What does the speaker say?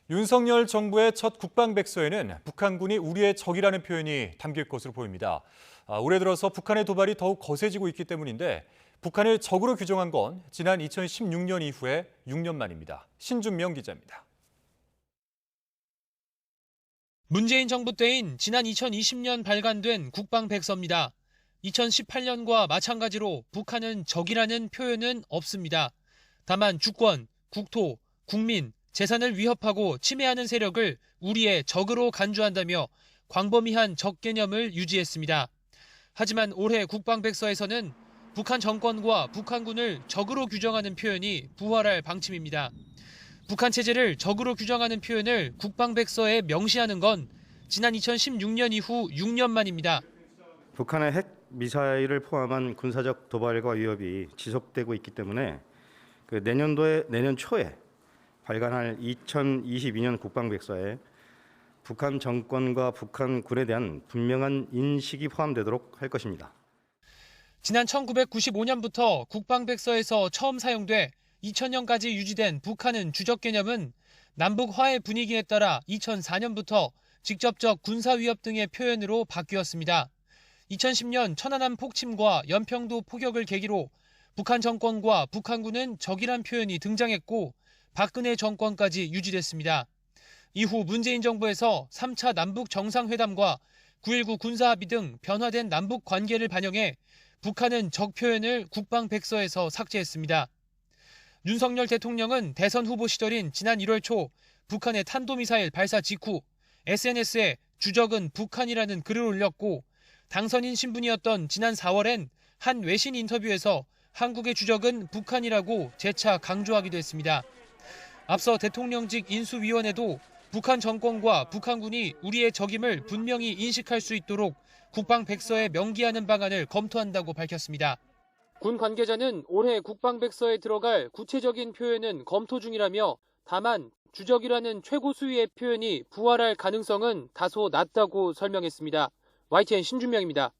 윤석열 정부의 첫 국방백서에는 북한군이 우리의 적이라는 표현이 담길 것으로 보입니다. 올해 들어서 북한의 도발이 더욱 거세지고 있기 때문인데 북한을 적으로 규정한 건 지난 2016년 이후에 6년 만입니다. 신준명 기자입니다. 문재인 정부 때인 지난 2020년 발간된 국방백서입니다. 2018년과 마찬가지로 북한은 적이라는 표현은 없습니다. 다만 주권, 국토, 국민, 재산을 위협하고 침해하는 세력을 우리의 적으로 간주한다며 광범위한 적 개념을 유지했습니다. 하지만 올해 국방백서에서는 북한 정권과 북한군을 적으로 규정하는 표현이 부활할 방침입니다. 북한 체제를 적으로 규정하는 표현을 국방백서에 명시하는 건 지난 2016년 이후 6년 만입니다. 북한의 핵 미사일을 포함한 군사적 도발과 위협이 지속되고 있기 때문에 내년 초에 발간할 2022년 국방백서에 북한 정권과 북한군에 대한 분명한 인식이 포함되도록 할 것입니다. 지난 1995년부터 국방백서에서 처음 사용돼 2000년까지 유지된 북한은 주적 개념은 남북 화해 분위기에 따라 2004년부터 직접적 군사 위협 등의 표현으로 바뀌었습니다. 2010년 천안함 폭침과 연평도 포격을 계기로 북한 정권과 북한군은 적이란 표현이 등장했고 박근혜 정권까지 유지됐습니다. 이후 문재인 정부에서 3차 남북 정상회담과 9.19 군사합의 등 변화된 남북 관계를 반영해 북한은 적 표현을 국방백서에서 삭제했습니다. 윤석열 대통령은 대선 후보 시절인 지난 1월 초 북한의 탄도미사일 발사 직후 SNS에 주적은 북한이라는 글을 올렸고 당선인 신분이었던 지난 4월엔 한 외신 인터뷰에서 한국의 주적은 북한이라고 재차 강조하기도 했습니다. 앞서 대통령직 인수위원회도 북한 정권과 북한군이 우리의 적임을 분명히 인식할 수 있도록 국방백서에 명기하는 방안을 검토한다고 밝혔습니다. 군 관계자는 올해 국방백서에 들어갈 구체적인 표현은 검토 중이라며 다만 주적이라는 최고 수위의 표현이 부활할 가능성은 다소 낮다고 설명했습니다. YTN 신준명입니다.